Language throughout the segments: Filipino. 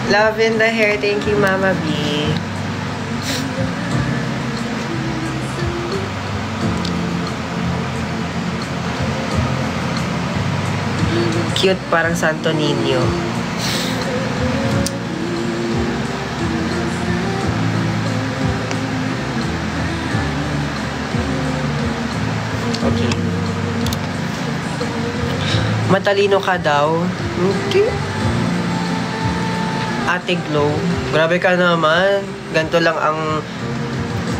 Love in the hair. Thank you, Mama B. Cute, parang Santo Niño. Okay. Matalino ka daw? Okay. Ate Glow. Grabe ka naman. Ganito lang ang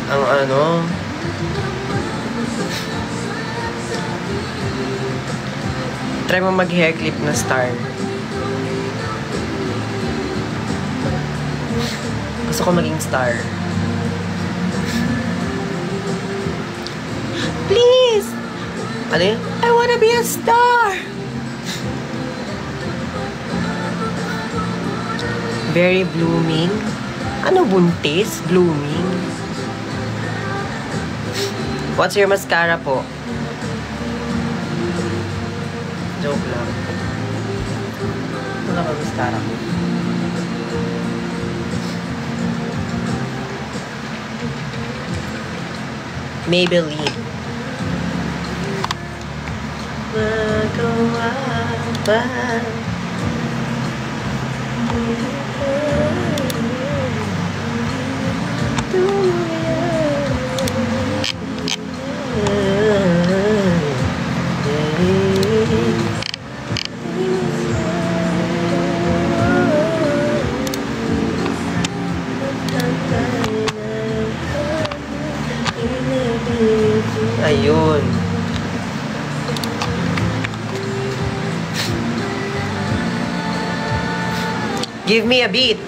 ano. Try mo mag-hair clip na star. Gusto ko maging star. Please! Ano yun? I wanna be a star! Very blooming. Ano buntis? Blooming. What's your mascara po? Joke lang. Ano ba mascara ko? Maybelline. Magawa ba? Ayun. Give me a beat.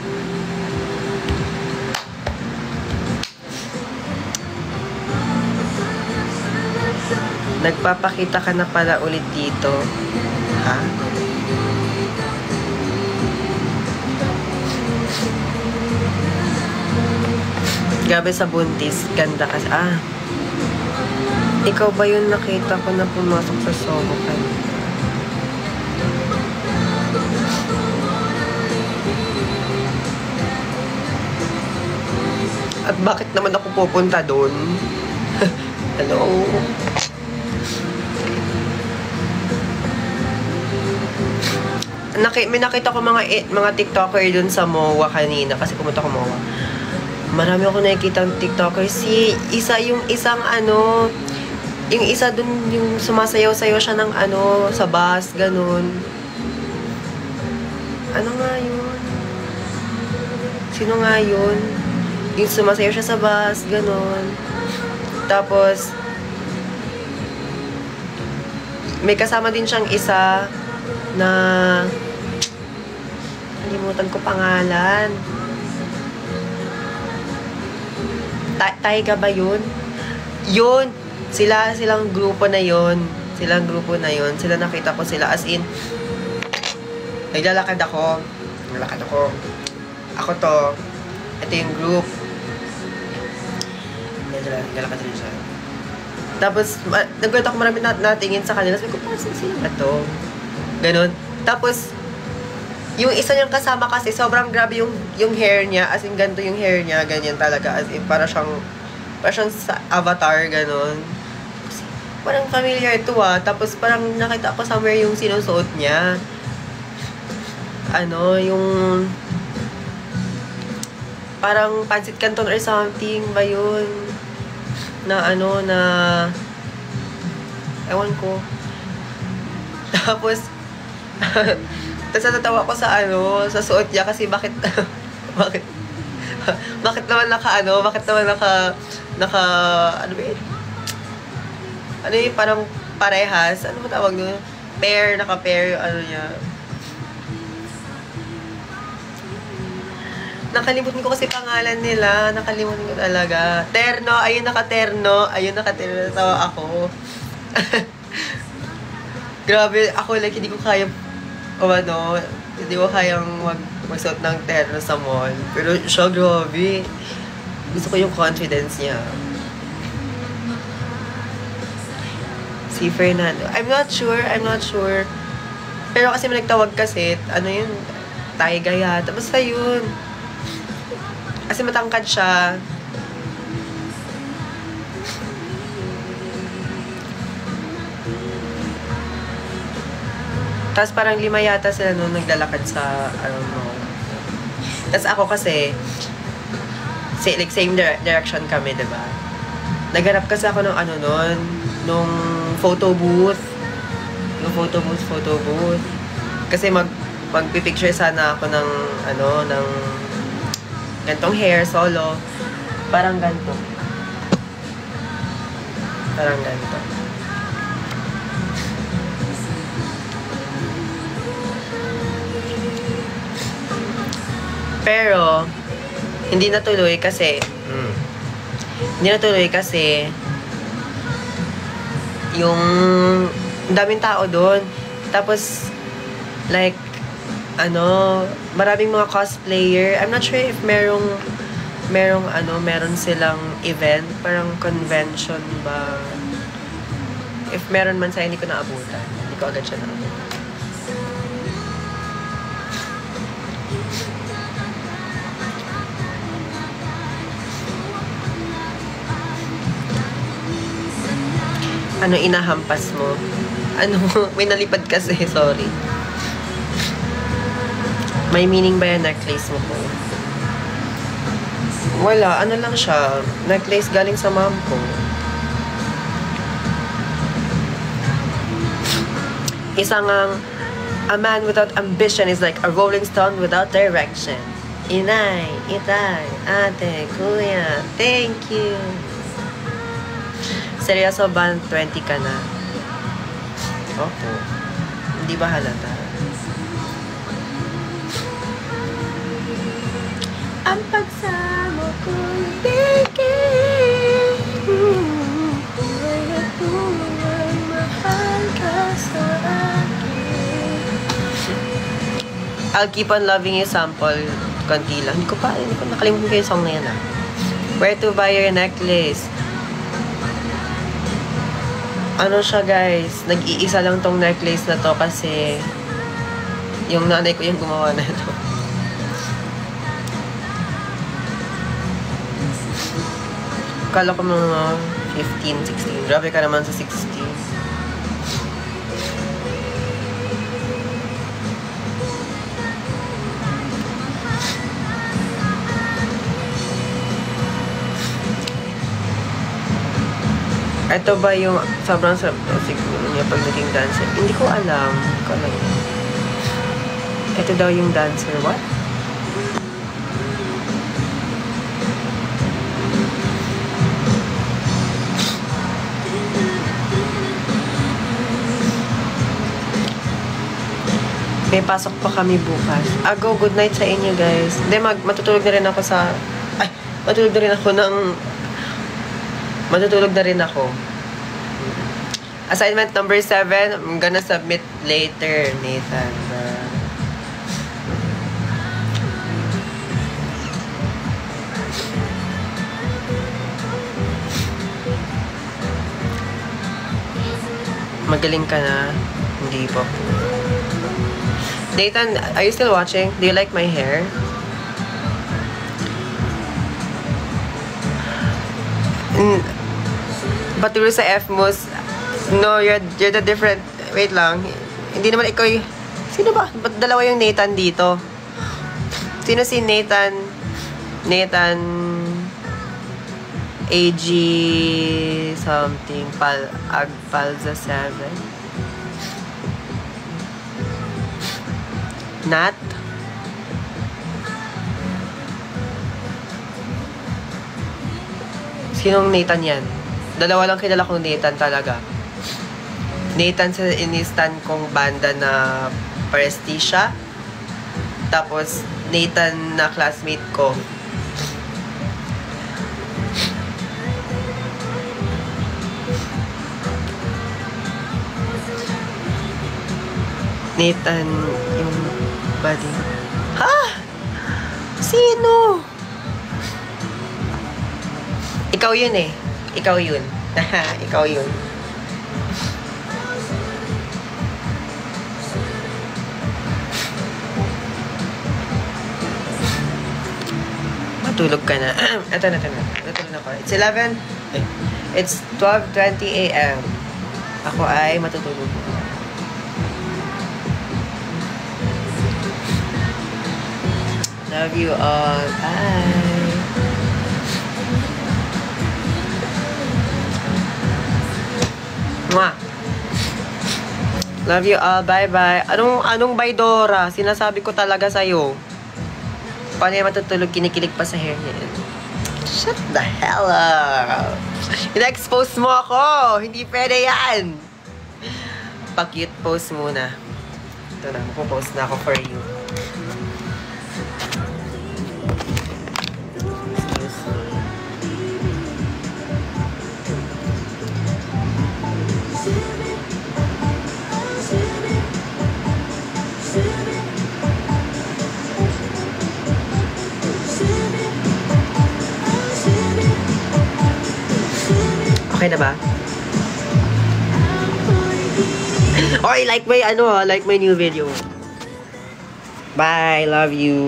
Nagpapakita ka na pala ulit dito. Ha? Gabi sa buntis. Ganda ka. Ikaw ba yun nakita ko na pumasok sa Soho kanina? At bakit naman ako pupunta doon? Hello? May nakita ko mga TikToker dun sa MOA kanina kasi pumunta ko MOA. Marami ako nakikita ng TikToker. Yung isa dun yung sumasayaw-sayaw siya ng sa bus, ganun. Ano nga yun? Sino nga yun? Yung sumasayaw siya sa bus, ganun. Tapos, may kasama din siyang isa na nalimutan ko pangalan. Taiga ba yun? Yun! Silang grupo na yun. Sila nakita ko sila. As in, naglalakad ako. Ako to. Ito yung group. Naglalakad rin siya. Tapos, nagkwento ako marami natingin sa kanila. Sabi ko, parang sila ba to? Ganon. Tapos, yung isa niyang kasama kasi, sobrang grabe yung hair niya. As in, ganito yung hair niya. Ganyan talaga. As in, para siyang sa Avatar, ganon. Parang familiar ito Tapos parang nakita ko somewhere yung sinusuot niya. Yung parang Pancit Canton or something ba yun? Na ewan ko. Tapos natatawa ko sa suot niya kasi bakit naman ano ba yun? Ano yung parang parehas? Ano ba tawag nun? Naka-pair yung niya. Nakalimutan ko kasi pangalan nila. Nakalimutan ko talaga. Terno. Ayun naka-terno. Tawa ako. Grabe. Ako hindi ko kaya hindi ko kayang magsuot ng terno sa mall. Pero siya, grabe. Gusto ko yung confidence niya. Si Fernando. I'm not sure. Pero kasi may nagtawag kasi, Taiga yata. Basta yun. Kasi matangkad siya. Tapos parang 5 yata sila nung naglalakad sa, I don't know. Tapos ako kasi, like same direction kami, diba? Naghanap kasi ako ng ano nun, nung photo booth. Yung photo booth. Kasi magpipicture sana ako ng, ano, ng gantong hair, solo. Parang ganto. Parang ganto. Pero, hindi natuloy kasi, yung daming tao doon. Tapos, like, ano, maraming mga cosplayer. I'm not sure if merong silang event, parang convention ba. If meron man sa hindi ko naabutan. Hindi ko agad siya naabutan. Ano inahampas mo? Ano, may nalipad kasi, sorry. May meaning ba yung necklace mo po? Wala, ano lang siya. Necklace galing sa mom ko. Isang a man without ambition is like a rolling stone without direction. Inay, itay, ate, kuya, thank you. Seryoso ba 20 ka na? Opo. Hindi ba halata? Ang pagsamo kong bigay ay tunay mahal ka sa akin. I'll keep on loving you sample. Konti lang. Hindi ko nakalimutan ko yung song na yan ah. Where to buy your necklace? Ano siya guys, nag-iisa lang tong necklace na to kasi yung nanay ko yung gumawa na ito. Kala ko mga 15, 16. Grabe ka naman sa 16. Ito ba yung sobrang sarap siguro niya pag naging dancer? Hindi ko alam. Ito daw yung dancer. What? May pasok pa kami bukas. Go, good night sa inyo guys. Hindi, matutulog na rin ako sa... Ay, matutulog na rin ako. Assignment number 7, I'm gonna submit later, Nathan. Magaling ka na? Hindi po. Nathan, are you still watching? Do you like my hair? Paturo sa FMOS. No, you're the different. Wait lang. Hindi naman ikaw yung... Sino ba? Ba't dalawa yung Nathan dito? Sino si Nathan? Nathan... AG... something. Agpalza 7. Nat? Sinong Nathan yan? Dalawa lang kilala kong Nathan talaga. Nathan sa inistan kong banda na Prestisha. Tapos, Nathan na classmate ko. Nathan, yung buddy. Ha? Sino? Ikaw yun eh. Ikaw yun. Ikaw yun. matutulog ka na. Ito na. Natulog na ako. It's 12:20 a.m. Ako ay matutulog. Love you all. Bye. Mwah. Love you all. Bye-bye. Anong bye, Dora? Sinasabi ko talaga sa'yo. Paano yung matutulog? Kinikilig pa sa hair niya. Shut the hell up. Ina-expose mo ako. Hindi pwede yan. Pa-cute pose muna. Ito na. Makupost na ako for you. Okay na ba? Oy, like my new video. Bye, love you.